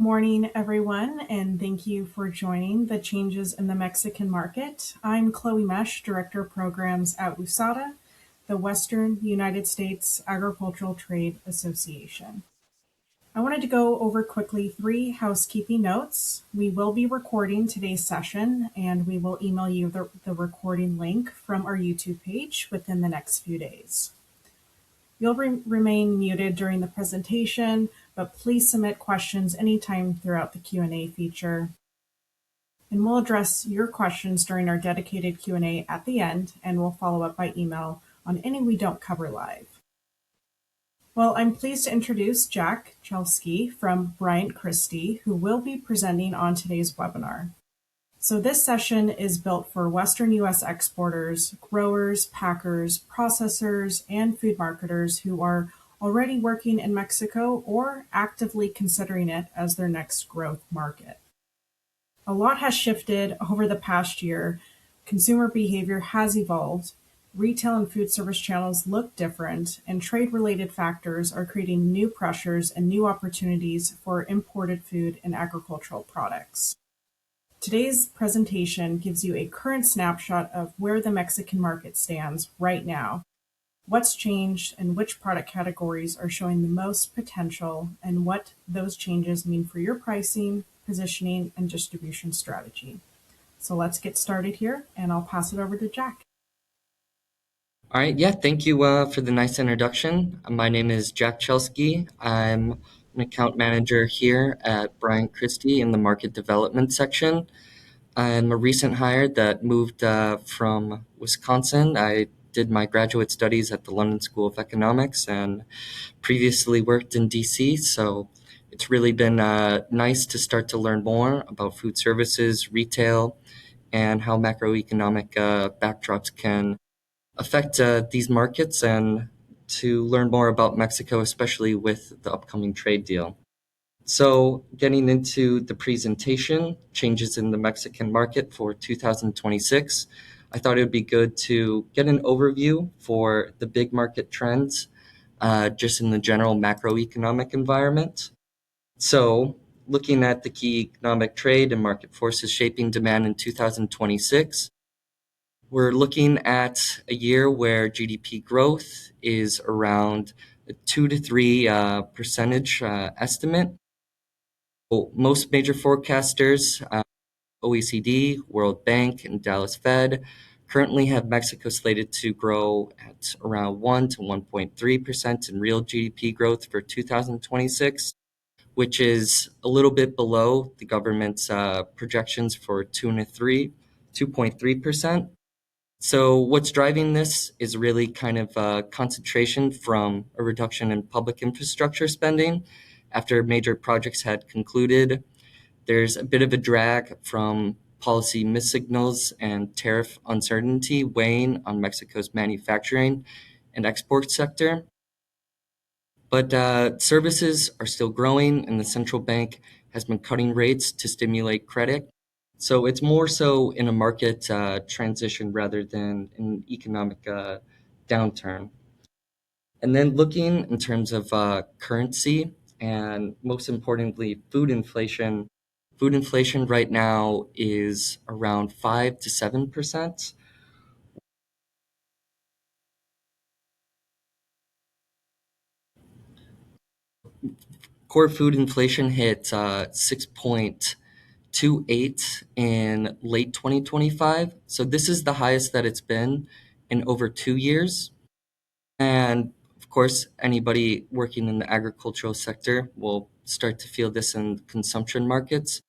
Morning, everyone, and thank you for joining the Changes in the Mexican Market. I'm Chloe Mesh, Director of Programs at WUSATA, the Western U.S. Agricultural Trade Association. I wanted to go over quickly 3 housekeeping notes. We will be recording today's session, and we will email you the recording link from our YouTube page within the next few days. You'll remain muted during the presentation, but please submit questions anytime throughout the Q&A feature. And we'll address your questions during our dedicated Q&A at the end, and we'll follow up by email on any we don't cover live. Well, I'm pleased to introduce Jack Chelsky from Bryant Christie, who will be presenting on today's webinar. So this session is built for Western U.S. exporters, growers, packers, processors, and food marketers who are already working in Mexico or actively considering it as their next growth market. A lot has shifted over the past year. Consumer behavior has evolved. Retail and food service channels look different, and trade-related factors are creating new pressures and new opportunities for imported food and agricultural products. Today's presentation gives you a current snapshot of where the Mexican market stands right now, what's changed, and which product categories are showing the most potential, and what those changes mean for your pricing, positioning, and distribution strategy. So let's get started here, and I'll pass it over to Jack. All right, thank you for the nice introduction. My name is Jack Chelsky. I'm an account manager here at Bryant Christie in the market development section. I'm a recent hire that moved from Wisconsin. I did my graduate studies at the London School of Economics and previously worked in DC, so it's really been nice to start to learn more about food services, retail, and how macroeconomic backdrops can affect these markets, and to learn more about Mexico, especially with the upcoming trade deal. So getting into the presentation, changes in the Mexican market for 2026, I thought it would be good to get an overview for the big market trends, just in the general macroeconomic environment. So looking at the key economic trade and market forces shaping demand in 2026, we're looking at a year where GDP growth is around a 2 to 3 percentage estimate. Most major forecasters, OECD, World Bank, and Dallas Fed, currently have Mexico slated to grow at around 1 to 1.3% in real GDP growth for 2026, which is a little bit below the government's projections for 2.3%. So what's driving this is really kind of a concentration from a reduction in public infrastructure spending after major projects had concluded. There's a bit of a drag from policy missignals and tariff uncertainty weighing on Mexico's manufacturing and export sector. But services are still growing, and the central bank has been cutting rates to stimulate credit. So it's more so in a market transition rather than an economic downturn. And then looking in terms of currency and most importantly, food inflation. Food inflation right now is around 5 to 7%. Core food inflation hit 6.28 in late 2025. So this is the highest that it's been in over 2 years. And of course, anybody working in the agricultural sector will start to feel this in consumption markets.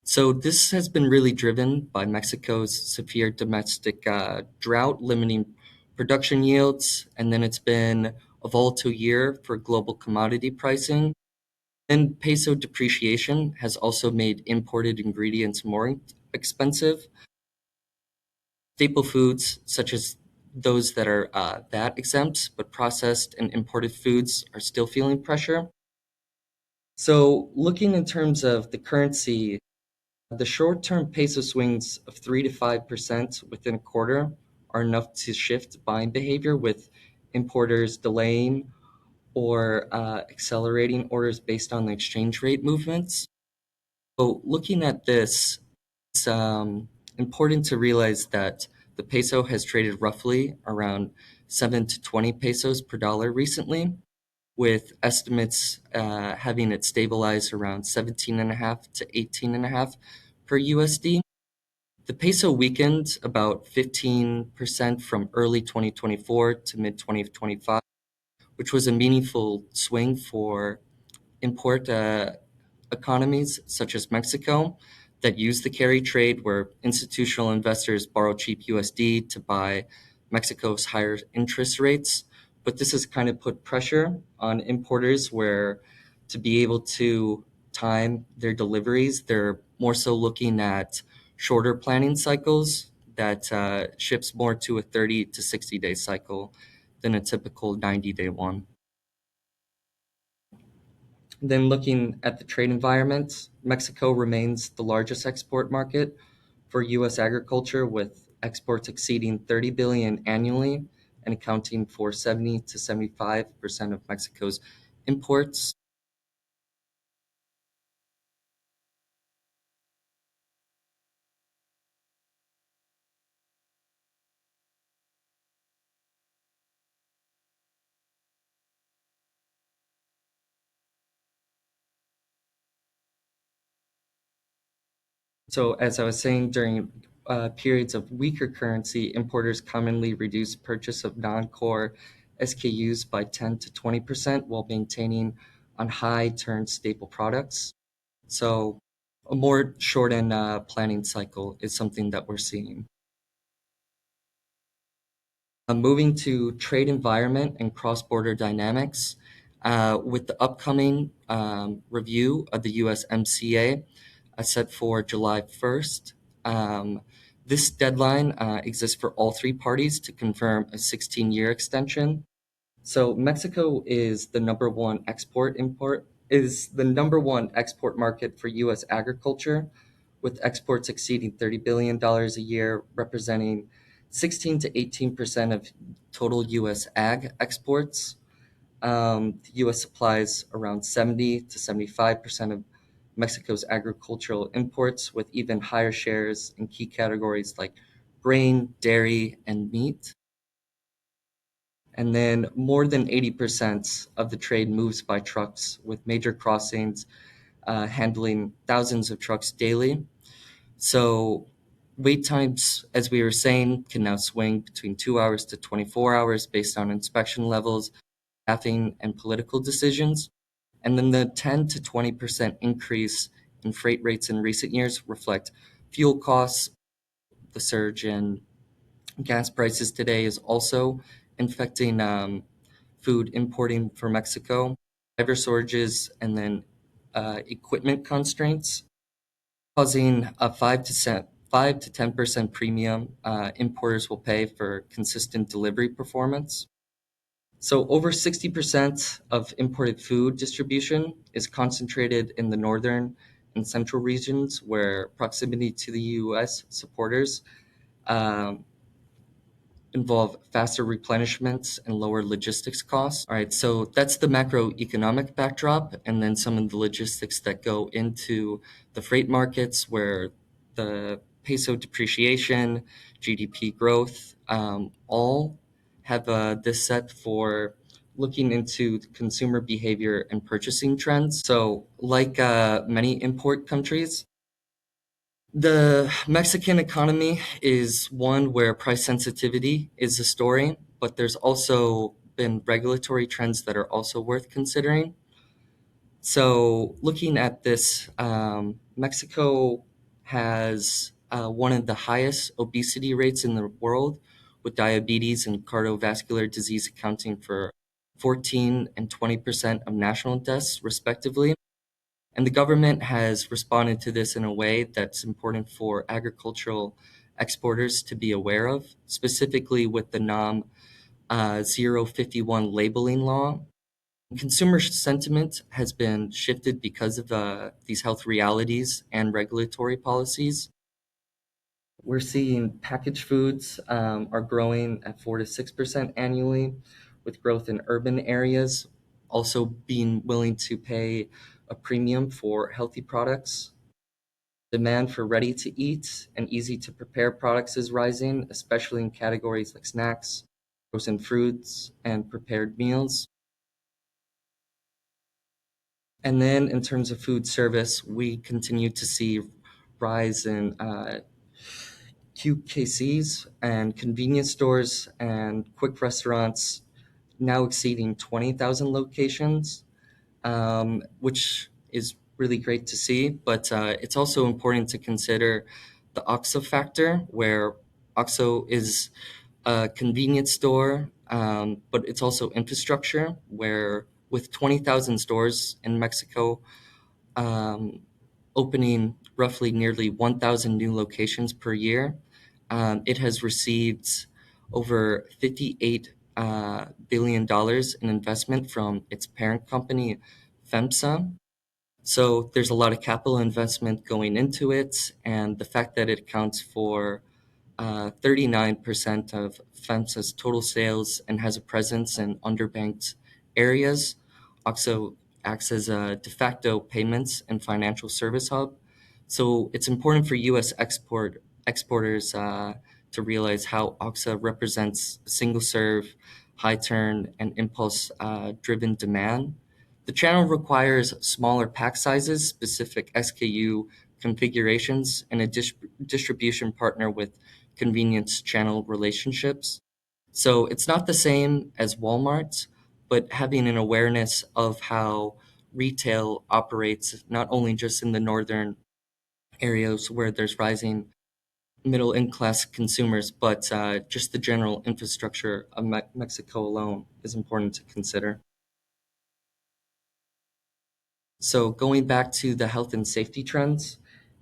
So this has been really driven by Mexico's severe domestic drought, limiting production yields. And then it's been a volatile year for global commodity pricing. And peso depreciation has also made imported ingredients more expensive. Staple foods, such as those that are VAT exempt, but processed and imported foods are still feeling pressure. So looking in terms of the currency, the short-term peso swings of 3 to 5% within a quarter are enough to shift buying behavior, with importers delaying or accelerating orders based on the exchange rate movements. So looking at this, it's important to realize that the peso has traded roughly around 7 to 20 pesos per dollar recently, with estimates having it stabilize around 17.5 to 18.5 per USD. The peso weakened about 15% from early 2024 to mid 2025, which was a meaningful swing for import economies such as Mexico that use the carry trade, where institutional investors borrow cheap USD to buy Mexico's higher interest rates. But this has kind of put pressure on importers where to be able to time their deliveries, they're more so looking at shorter planning cycles that ships more to a 30 to 60-day cycle than a typical 90-day one. Then looking at the trade environment, Mexico remains the largest export market for U.S. agriculture, with exports exceeding 30 billion annually and accounting for 70 to 75% of Mexico's imports. So, as I was saying, during periods of weaker currency, importers commonly reduce purchase of non-core SKUs by 10 to 20% while maintaining on high turn staple products. So a more shortened planning cycle is something that we're seeing. Moving to trade environment and cross-border dynamics, with the upcoming review of the USMCA set for July 1st. This deadline exists for all three parties to confirm a 16-year extension. So Mexico is the number one export market for U.S. agriculture, with exports exceeding $30 billion a year, representing 16 to 18% of total U.S. ag exports. The U.S. supplies around 70 to 75% of Mexico's agricultural imports, with even higher shares in key categories like grain, dairy, and meat. And then more than 80% of the trade moves by trucks, with major crossings handling thousands of trucks daily. So wait times, as we were saying, can now swing between 2 hours to 24 hours based on inspection levels, staffing, and political decisions. And then the 10 to 20% increase in freight rates in recent years reflect fuel costs. The surge in gas prices today is also infecting food importing for Mexico, driver shortages, and then equipment constraints, causing a 5 to 10% premium importers will pay for consistent delivery performance. So over 60% of imported food distribution is concentrated in the northern and central regions, where proximity to the U.S. supporters um, involve faster replenishments and lower logistics costs. All right, so that's the macroeconomic backdrop, and then some of the logistics that go into the freight markets, where the peso depreciation, GDP growth, all have this set for looking into consumer behavior and purchasing trends. So, like many import countries, the Mexican economy is one where price sensitivity is a story, but there's also been regulatory trends that are also worth considering. So, looking at this, Mexico has one of the highest obesity rates in the world, with diabetes and cardiovascular disease accounting for 14 and 20% of national deaths, respectively. And the government has responded to this in a way that's important for agricultural exporters to be aware of, specifically with the NOM 051 labeling law. Consumer sentiment has been shifted because of these health realities and regulatory policies. We're seeing packaged foods are growing at 4 to 6% annually, with growth in urban areas also being willing to pay a premium for healthy products. Demand for ready-to-eat and easy-to-prepare products is rising, especially in categories like snacks, frozen fruits, and prepared meals. And then in terms of food service, we continue to see rise in QKCs and convenience stores and quick restaurants now exceeding 20,000 locations, which is really great to see. But it's also important to consider the OXO factor, where OXO is a convenience store, but it's also infrastructure, where with 20,000 stores in Mexico, um, opening roughly nearly 1,000 new locations per year, it has received over $58 billion in investment from its parent company, FEMSA. So there's a lot of capital investment going into it, and the fact that it accounts for 39% of FEMSA's total sales and has a presence in underbanked areas. OXO acts as a de facto payments and financial service hub. So it's important for U.S. exporters to realize how OXO represents single serve, high turn, and impulse driven demand. The channel requires smaller pack sizes, specific SKU configurations, and a distribution partner with convenience channel relationships. So it's not the same as Walmart, but having an awareness of how retail operates, not only just in the northern areas where there's rising middle and class consumers, but just the general infrastructure of Mexico alone is important to consider. So going back to the health and safety trends,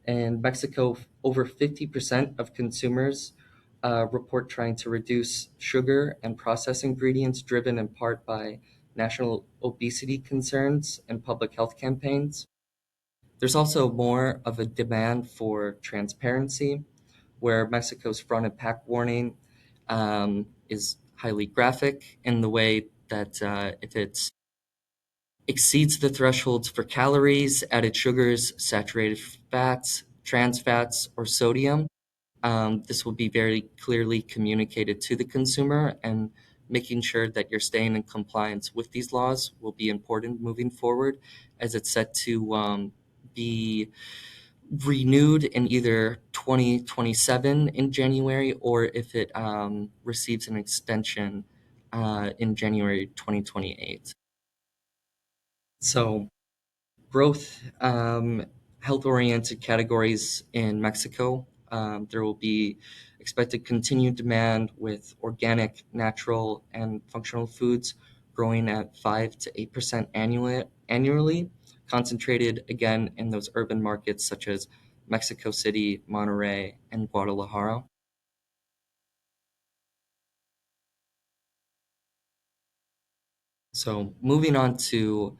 in Mexico, over 50% of consumers report trying to reduce sugar and processed ingredients, driven in part by national obesity concerns and public health campaigns. There's also more of a demand for transparency, where Mexico's front and pack warning is highly graphic in the way that if it's exceeds the thresholds for calories, added sugars, saturated fats, trans fats, or sodium. This will be very clearly communicated to the consumer, and making sure that you're staying in compliance with these laws will be important moving forward, as it's set to be renewed in either 2027 in January, or if it receives an extension in January 2028. So growth, health-oriented categories in Mexico. There will be expected continued demand with organic, natural, and functional foods growing at 5 to 8% annually, concentrated again in those urban markets such as Mexico City, Monterrey, and Guadalajara. So moving on to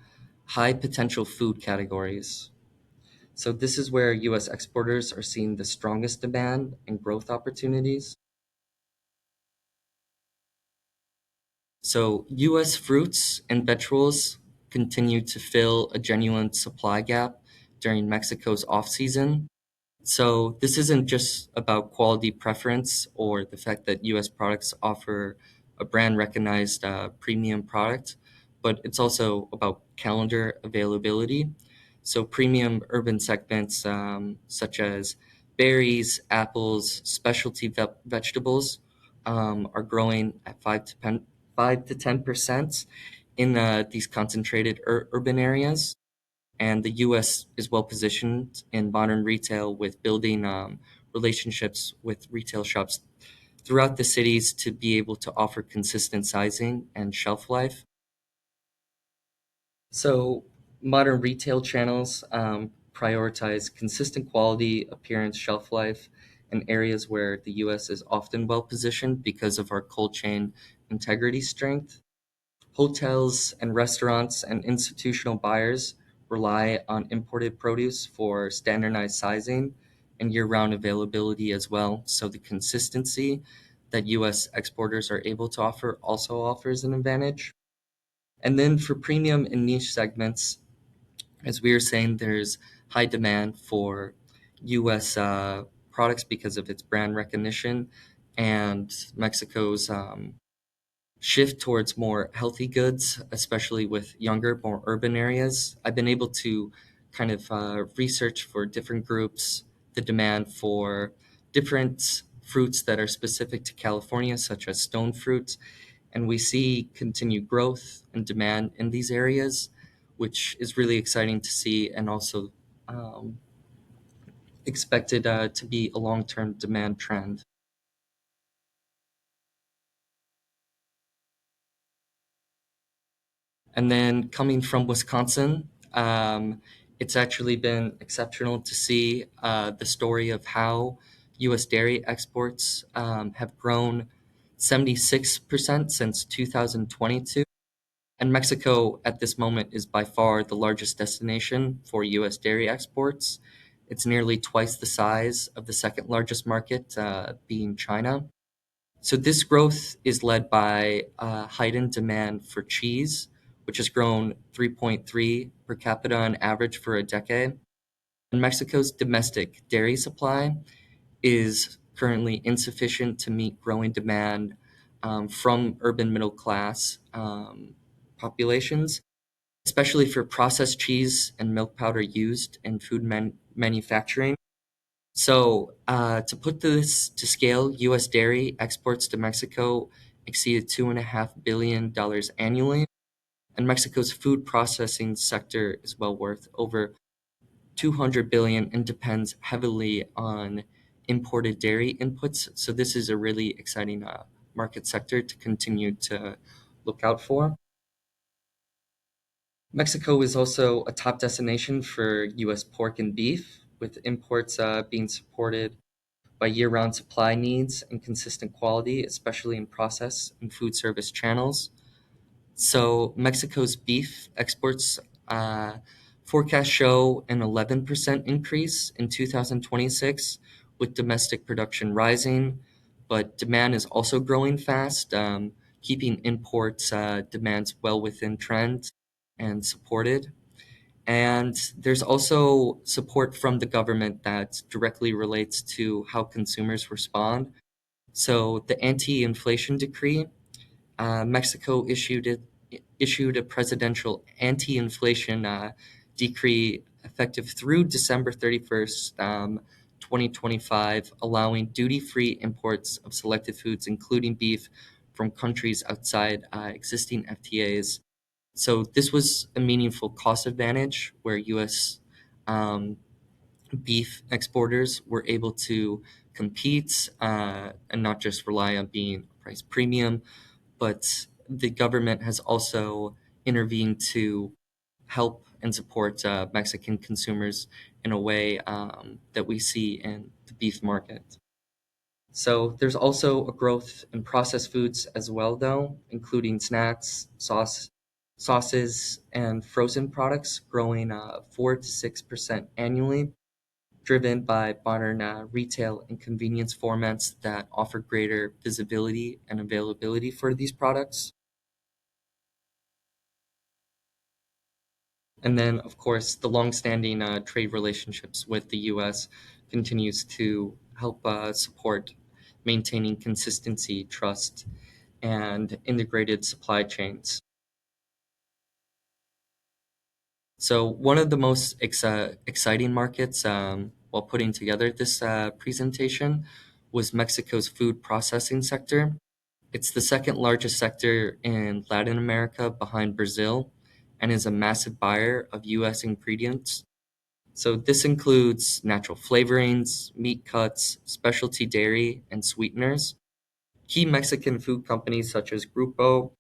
high potential food categories. So this is where U.S. exporters are seeing the strongest demand and growth opportunities. So U.S. fruits and vegetables continue to fill a genuine supply gap during Mexico's off-season. So this isn't just about quality preference or the fact that U.S. products offer a brand recognized premium product, but it's also about calendar availability. So premium urban segments such as berries, apples, specialty vegetables are growing at 5 to 10% in these concentrated urban areas. And the U.S. is well positioned in modern retail with building relationships with retail shops throughout the cities to be able to offer consistent sizing and shelf life. So, modern retail channels prioritize consistent quality, appearance, shelf life in areas where the U.S. is often well positioned because of our cold chain integrity strength. Hotels and restaurants and institutional buyers rely on imported produce for standardized sizing and year-round availability as well. So the consistency that U.S. exporters are able to offer also offers an advantage. And then for premium and niche segments, as we were saying, there's high demand for U.S. Products because of its brand recognition and Mexico's shift towards more healthy goods, especially with younger, more urban areas. I've been able to kind of research for different groups the demand for different fruits that are specific to California, such as stone fruit, and we see continued growth and demand in these areas, which is really exciting to see, and also um, expected to be a long-term demand trend. And then coming from Wisconsin, it's actually been exceptional to see the story of how U.S. dairy exports have grown 76% since 2022. And Mexico at this moment is by far the largest destination for U.S. dairy exports. It's nearly twice the size of the second largest market, being China. So this growth is led by heightened demand for cheese, which has grown 3.3 per capita on average for a decade. And Mexico's domestic dairy supply is currently insufficient to meet growing demand from urban middle class populations, especially for processed cheese and milk powder used in food manufacturing. So, to put this to scale, U.S. dairy exports to Mexico exceeded $2.5 billion annually, and Mexico's food processing sector is well worth over 200 billion and depends heavily on imported dairy inputs. So, this is a really exciting market sector to continue to look out for. Mexico is also a top destination for U.S. pork and beef, with imports being supported by year-round supply needs and consistent quality, especially in process and food service channels. So Mexico's beef exports forecasts show an 11% increase in 2026, with domestic production rising, but demand is also growing fast, keeping imports demands well within trend and supported. And there's also support from the government that directly relates to how consumers respond. So the anti-inflation decree, Mexico issued a presidential anti-inflation decree effective through December 31st, 2025, allowing duty-free imports of selected foods, including beef, from countries outside existing FTAs. So this was a meaningful cost advantage where U.S. Um, beef exporters were able to compete and not just rely on being a price premium, but the government has also intervened to help and support Mexican consumers in a way that we see in the beef market. So there's also a growth in processed foods as well, though, including snacks, sauces, and frozen products, growing 4 to 6% annually, driven by modern retail and convenience formats that offer greater visibility and availability for these products. And then, of course, the longstanding trade relationships with the U.S. continues to help support maintaining consistency, trust, and integrated supply chains. So, one of the most exciting markets while putting together this presentation was Mexico's food processing sector. It's the second largest sector in Latin America behind Brazil and is a massive buyer of U.S. ingredients. So, this includes natural flavorings, meat cuts, specialty dairy, and sweeteners. Key Mexican food companies such as Grupo,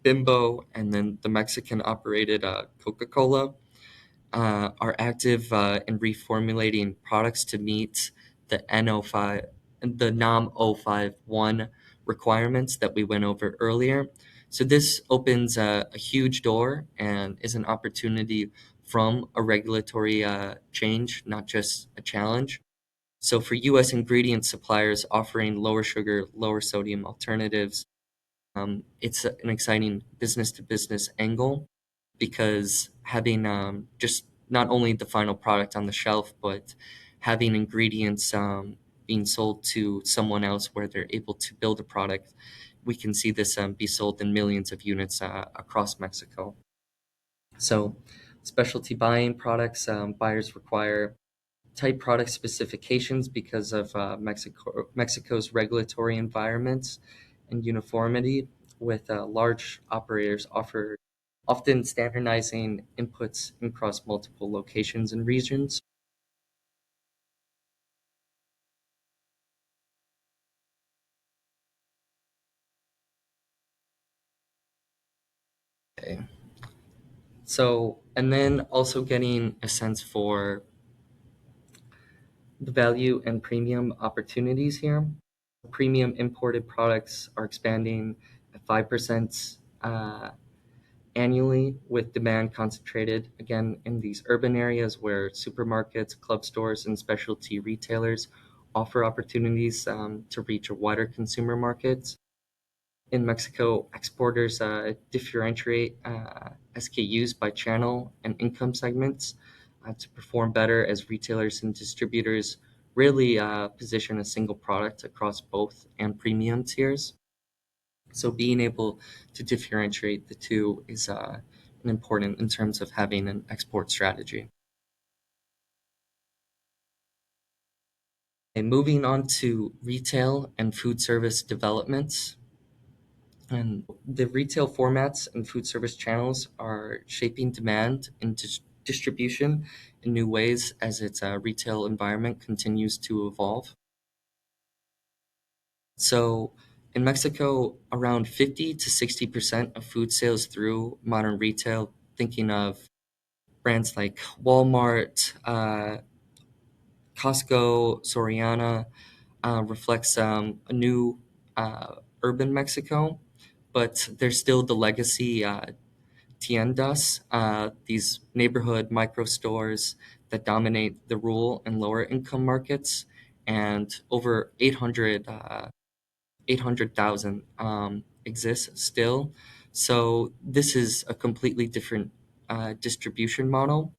Bimbo, and then the Mexican operated Coca Cola are active in reformulating products to meet the NOM 051 requirements that we went over earlier. So this opens a huge door and is an opportunity from a regulatory change, not just a challenge. So for U.S. ingredient suppliers offering lower sugar, lower sodium alternatives, it's an exciting business to business angle because having just not only the final product on the shelf, but having ingredients being sold to someone else where they're able to build a product. We can see this be sold in millions of units across Mexico. So, specialty buying products, buyers require tight product specifications because of Mexico's regulatory environments and uniformity, with large operators often standardizing inputs across multiple locations and regions. Okay. So, and then also getting a sense for the value and premium opportunities here. Premium imported products are expanding at 5% annually, with demand concentrated again in these urban areas where supermarkets, club stores, and specialty retailers offer opportunities to reach a wider consumer market. In Mexico, exporters differentiate SKUs by channel and income segments to perform better, as retailers and distributors really position a single product across both and premium tiers. So being able to differentiate the two is an important in terms of having an export strategy. And moving on to retail and food service developments. And the retail formats and food service channels are shaping demand and distribution in new ways as its retail environment continues to evolve. So in Mexico, around 50 to 60% of food sales through modern retail, thinking of brands like Walmart, Costco, Soriana, reflects a new urban Mexico, but there's still the legacy tiendas, these neighborhood micro stores that dominate the rural and lower income markets, and over 800,000 exists still. So this is a completely different distribution model.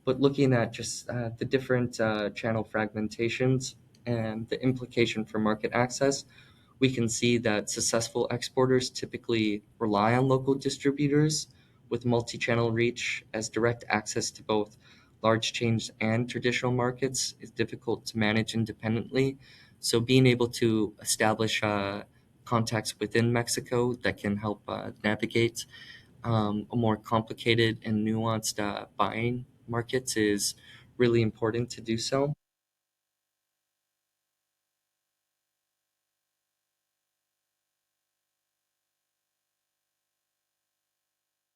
But looking at just the different channel fragmentations and the implication for market access, we can see that successful exporters typically rely on local distributors with multi-channel reach, as direct access to both large chains and traditional markets is difficult to manage independently. So being able to establish contacts within Mexico that can help navigate a more complicated and nuanced buying markets is really important to do so.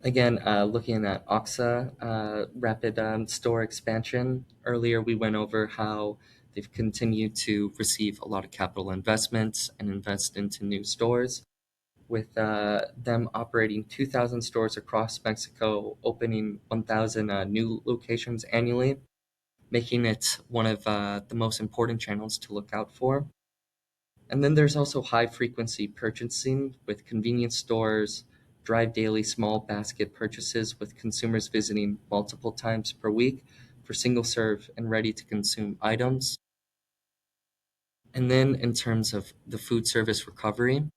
Again, looking at OXA, rapid store expansion. Earlier, we went over how they've continued to receive a lot of capital investments and invest into new stores, with them operating 2,000 stores across Mexico, opening 1,000 new locations annually, making it one of the most important channels to look out for. And then there's also high frequency purchasing, with convenience stores drive daily small basket purchases, with consumers visiting multiple times per week for single serve and ready to consume items. And then in terms of the food service recovery,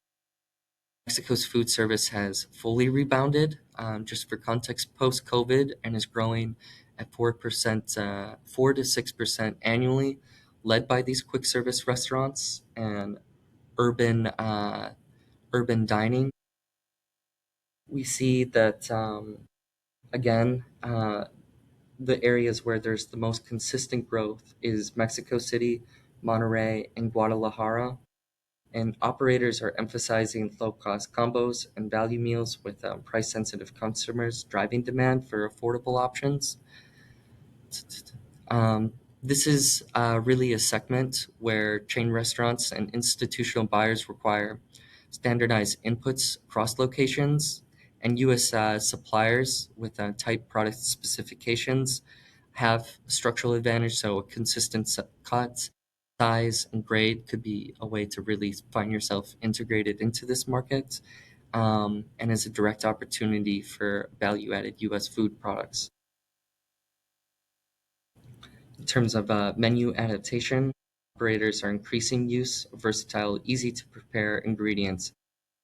Mexico's food service has fully rebounded, just for context, post COVID, and is growing at 4%, 4 to 6% annually, led by these quick service restaurants and urban urban dining. We see that again, the areas where there's the most consistent growth is Mexico City, Monterrey, and Guadalajara. And operators are emphasizing low-cost combos and value meals, with price-sensitive customers driving demand for affordable options. Um, this is really a segment where chain restaurants and institutional buyers require standardized inputs across locations, and U.S. Suppliers with tight product specifications have a structural advantage. So a consistent cut, size, and grade could be a way to really find yourself integrated into this market, and is a direct opportunity for value-added U.S. food products. In terms of menu adaptation, operators are increasing use of versatile, easy to prepare ingredients,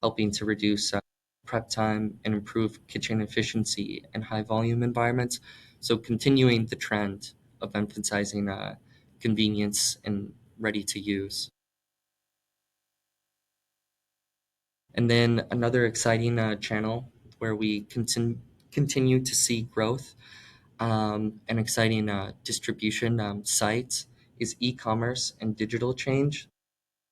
helping to reduce prep time and improve kitchen efficiency in high volume environments. So, continuing the trend of emphasizing convenience and ready to use. And then another exciting channel where we continue to see growth and exciting distribution sites is e-commerce and digital change.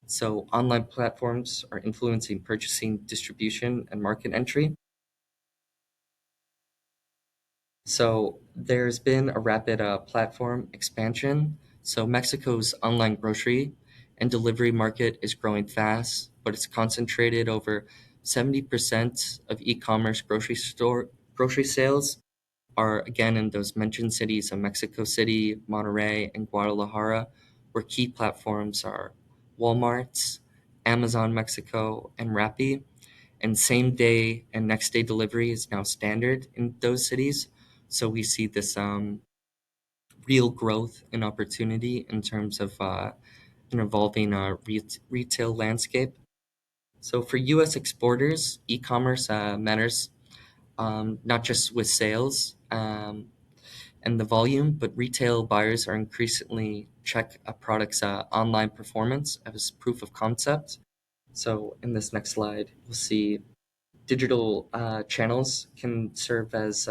So online platforms are influencing purchasing, distribution, and market entry. So there's been a rapid platform expansion. So Mexico's online grocery and delivery market is growing fast, but it's concentrated over 70% of e-commerce grocery sales are again in those mentioned cities of Mexico City, Monterrey, and Guadalajara, where key platforms are Walmart, Amazon Mexico, and Rappi. And same day and next day delivery is now standard in those cities. So we see this real growth and opportunity in terms of an evolving retail landscape. So for U.S. exporters, e-commerce matters not just with sales and the volume, but retail buyers are increasingly check a product's online performance as proof of concept. So in this next slide, we'll see digital channels can serve as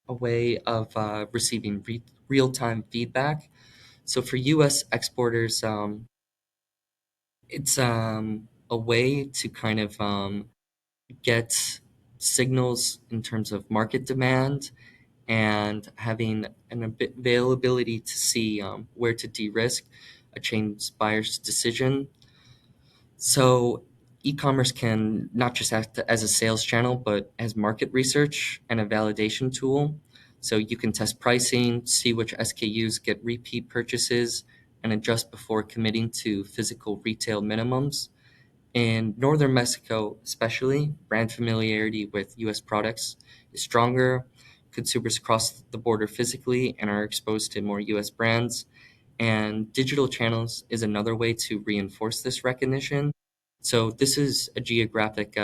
a way of receiving real-time feedback. So for U.S. exporters, it's a way to kind of get signals in terms of market demand and having an availability to see where to de-risk a chain's buyer's decision. So e-commerce can not just act as a sales channel, but as market research and a validation tool. So you can test pricing, see which SKUs get repeat purchases, and adjust before committing to physical retail minimums. In northern Mexico, especially, brand familiarity with U.S. products is stronger. Consumers cross the border physically and are exposed to more U.S. brands. And digital channels is another way to reinforce this recognition. So, this is a geographic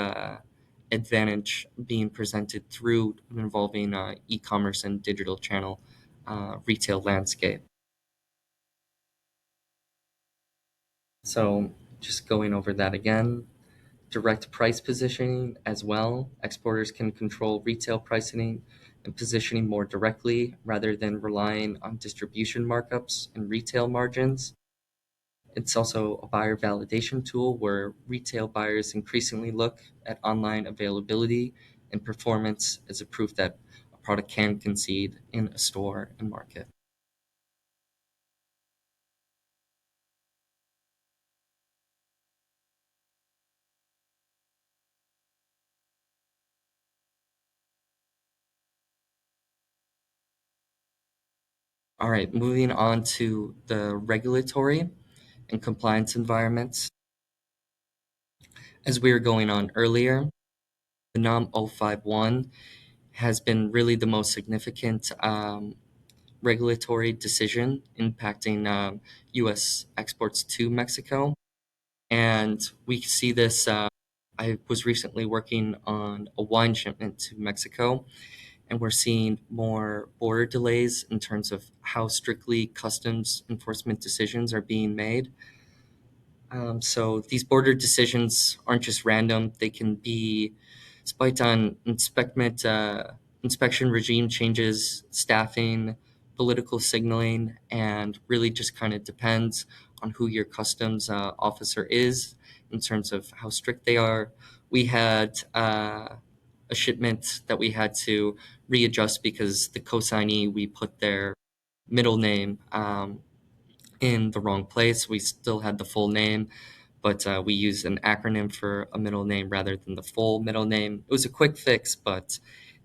advantage being presented through an involving e commerce and digital channel retail landscape. So, just going over that again. Direct price positioning as well. Exporters can control retail pricing and positioning more directly rather than relying on distribution markups and retail margins. It's also a buyer validation tool where retail buyers increasingly look at online availability and performance as a proof that a product can concede in a store and market. All right, moving on to the regulatory and compliance environments. As we were going on earlier, the NOM 051 has been really the most significant regulatory decision impacting U.S. exports to Mexico. And we see this. I was recently working on a wine shipment to Mexico, and we're seeing more border delays in terms of how strictly customs enforcement decisions are being made. So these border decisions aren't just random; they can be spiked on inspection regime changes, staffing, political signaling, and really just kind of depends on who your customs officer is in terms of how strict they are. We had a shipment that we had to readjust because the consignee we put their middle name in the wrong place. We still had the full name, but we used an acronym for a middle name rather than the full middle name. It was a quick fix, but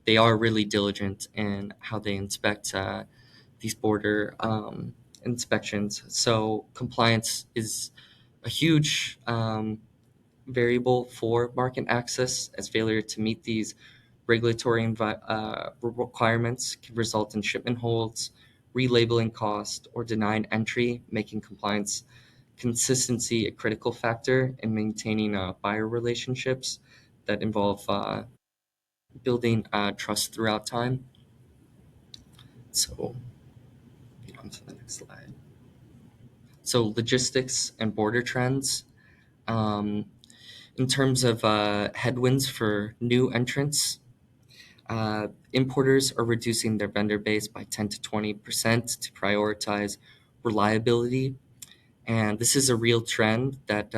they are really diligent in how they inspect these border inspections. So compliance is a huge variable for market access, as failure to meet these regulatory requirements can result in shipment holds, relabeling cost, or denying entry, making compliance consistency a critical factor in maintaining buyer relationships that involve building trust throughout time. So, on to the next slide. So, logistics and border trends. Um, in terms of headwinds for new entrants, importers are reducing their vendor base by 10 to 20% to prioritize reliability. And this is a real trend that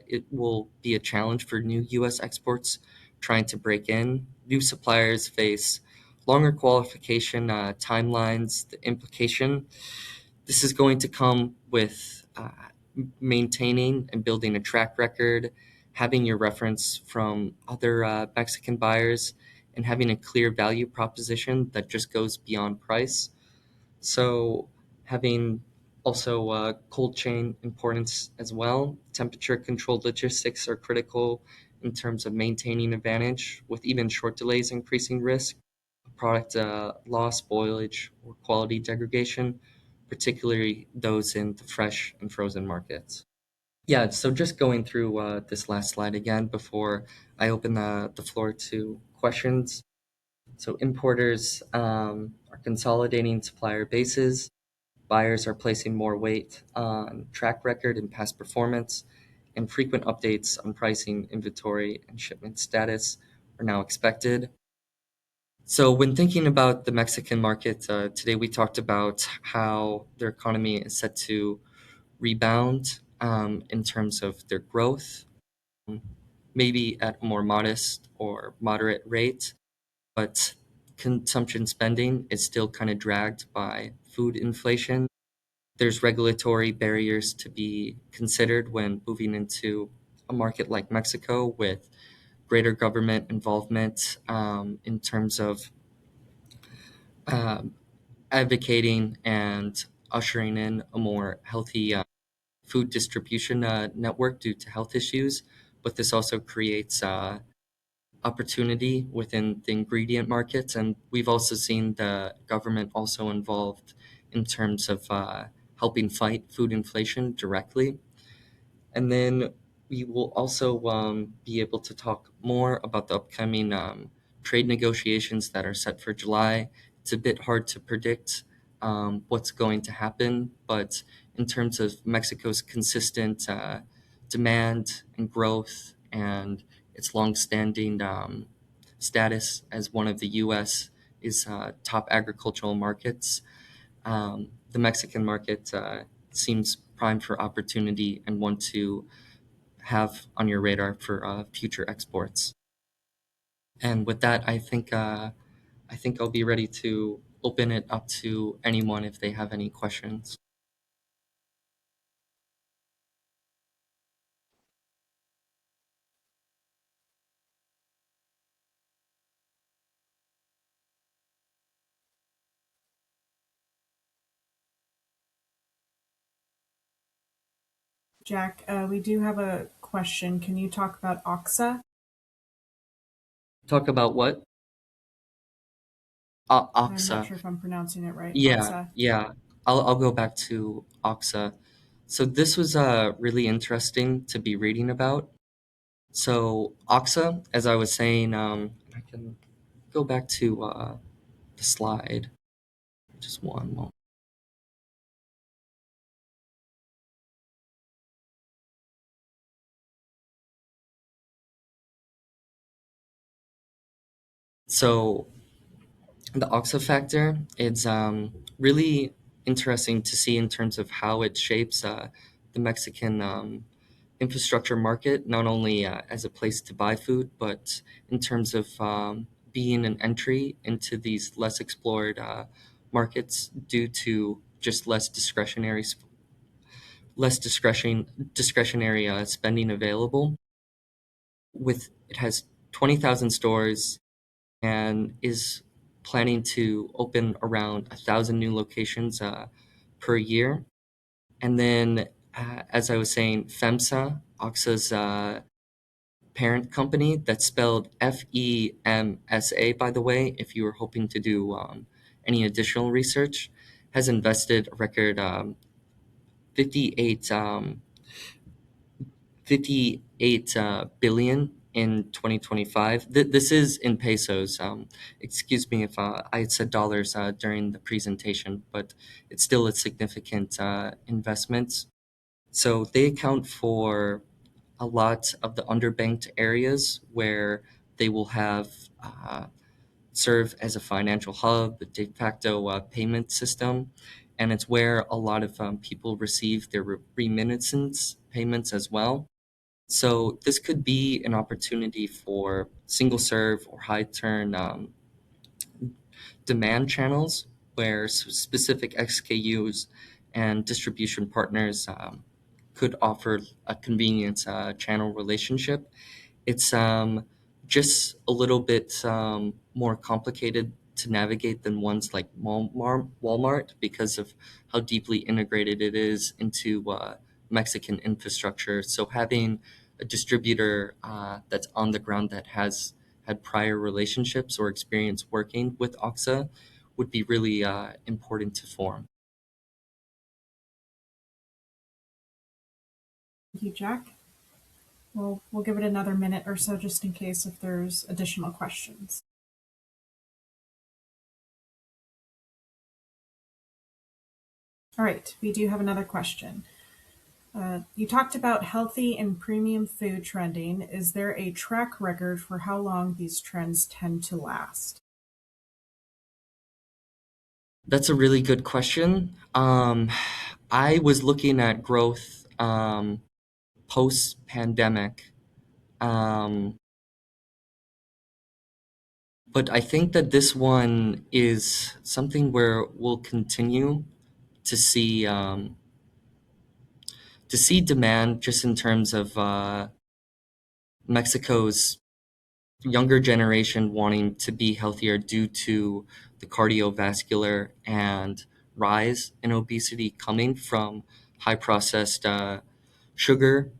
it will be a challenge for new U.S. exports trying to break in. New suppliers face longer qualification timelines. The implication this is going to come with maintaining and building a track record, having your reference from other Mexican buyers, and having a clear value proposition that just goes beyond price. So, having also cold chain importance as well. Temperature controlled logistics are critical in terms of maintaining advantage, with even short delays increasing risk, product loss, spoilage, or quality degradation, particularly those in the fresh and frozen markets. Yeah, so just going through this last slide again before I open the floor to questions. So, importers are consolidating supplier bases, buyers are placing more weight on track record and past performance, and frequent updates on pricing, inventory, and shipment status are now expected. So, when thinking about the Mexican market, today we talked about how their economy is set to rebound in terms of their growth, maybe at a more modest or moderate rate, but consumption spending is still kind of dragged by food inflation. There's regulatory barriers to be considered when moving into a market like Mexico with greater government involvement in terms of um, advocating and ushering in a more healthy food distribution network due to health issues. But this also creates opportunity within the ingredient markets. And we've also seen the government also involved in terms of helping fight food inflation directly. And then we will also be able to talk more about the upcoming trade negotiations that are set for July. It's a bit hard to predict what's going to happen, but in terms of Mexico's consistent demand and growth and its longstanding status as one of the U.S. is top agricultural markets, the Mexican market seems primed for opportunity and one to have on your radar for future exports. And with that, I think I'll be ready to open it up to anyone if they have any questions. Jack, we do have a question. Can you talk about OXA? Talk about what? I'm not Oxa. sure if I'm pronouncing it right. Yeah, OXA. yeah. I'll go back to Oxa. So this was really interesting to be reading about. So Oxa, as I was saying, I can go back to the slide. Just one moment. So the Oxa factor, it's really interesting to see in terms of how it shapes the Mexican infrastructure market, not only as a place to buy food, but in terms of being an entry into these less explored markets due to just less discretionary spending available. With it has 20,000 stores and is planning to open around 1,000 new locations per year. And then, as I was saying, FEMSA, Oxa's parent company, that's spelled FEMSA, by the way, if you were hoping to do any additional research, has invested a record 58 58 billion in 2025. This is in pesos. Excuse me if I said dollars during the presentation, but it's still a significant investment. So they account for a lot of the underbanked areas where they will have uh, serve as a financial hub, a de facto payment system, and it's where a lot of people receive their remittance payments as well. So this could be an opportunity for single serve or high turn demand channels where specific XKUs and distribution partners could offer a convenience channel relationship. It's just a little bit more complicated to navigate than ones like Walmart because of how deeply integrated it is into Mexican infrastructure. So having a distributor that's on the ground that has had prior relationships or experience working with OXA would be really important to form. Thank you, Jack. We'll give it another minute or so just in case if there's additional questions. All right, we do have another question. You talked about healthy and premium food trending. Is there a track record for how long these trends tend to last? That's a really good question. I was looking at growth post pandemic, um, but I think that this one is something where we'll continue to see demand just in terms of Mexico's younger generation wanting to be healthier due to the cardiovascular and rise in obesity coming from high processed sugar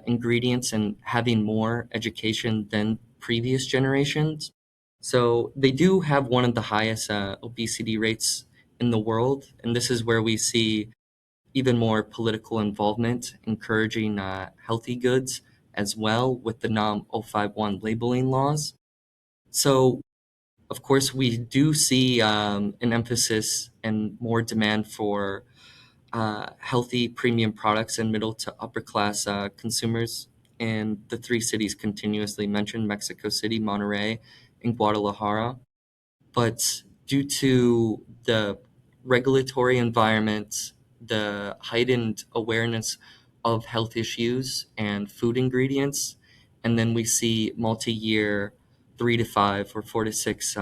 ingredients and having more education than previous generations. So they do have one of the highest obesity rates in the world. And this is where we see even more political involvement, encouraging healthy goods as well with the NOM 051 labeling laws. So, of course, we do see an emphasis and more demand for healthy premium products and middle to upper class consumers in the three cities continuously mentioned: Mexico City, Monterrey, and Guadalajara. But due to the regulatory environment, the heightened awareness of health issues and food ingredients, and then we see multi-year 3 to 5 or 4 to 6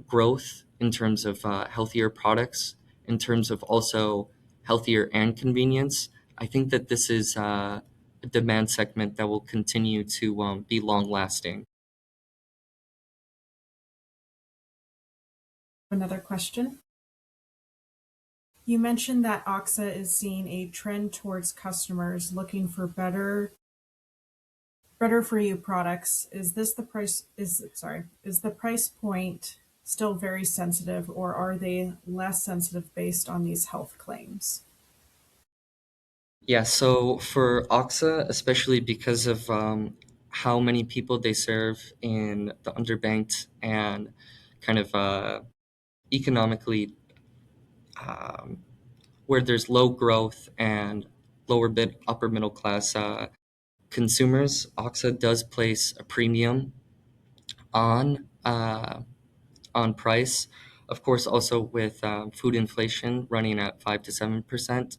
growth in terms of healthier products, in terms of also healthier and convenience. I think that this is a demand segment that will continue to be long lasting. Another question. You mentioned that OXA is seeing a trend towards customers looking for better for you products. Is the price point still very sensitive or are they less sensitive based on these health claims? Yeah, so for OXA, especially because of how many people they serve in the underbanked and kind of economically um, where there's low growth and lower bit upper middle class consumers, OXA does place a premium on price. Of course, also with food inflation running at 5 to 7%.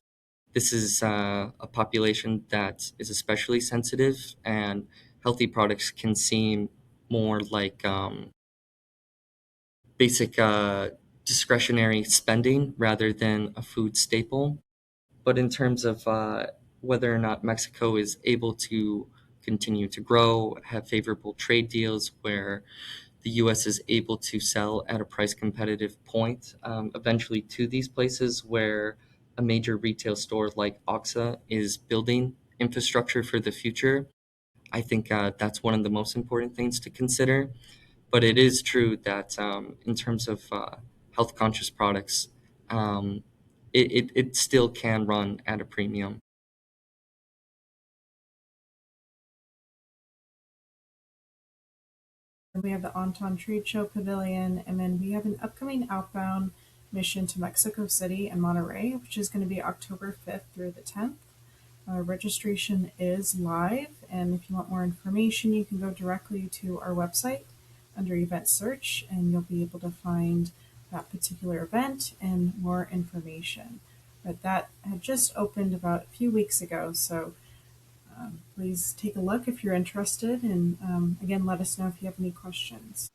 This is a population that is especially sensitive, and healthy products can seem more like basic discretionary spending rather than a food staple. But in terms of whether or not Mexico is able to continue to grow, have favorable trade deals where the U.S. is able to sell at a price competitive point, eventually to these places where a major retail store like OXA is building infrastructure for the future. I think that's one of the most important things to consider. But it is true that in terms of health conscious products, it still can run at a premium. We have the Anton Trade Show Pavilion, and then we have an upcoming outbound mission to Mexico City and Monterey, which is going to be October 5th through the 10th. Registration is live, and if you want more information, you can go directly to our website under event search, and you'll be able to find that particular event and more information. But that had just opened about a few weeks ago, so please take a look if you're interested, and again, let us know if you have any questions.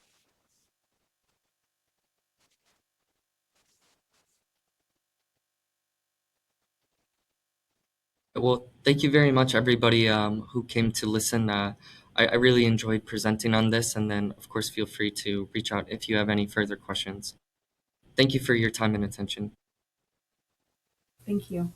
Well, thank you very much, everybody who came to listen. I really enjoyed presenting on this, and then, of course, feel free to reach out if you have any further questions. Thank you for your time and attention. Thank you.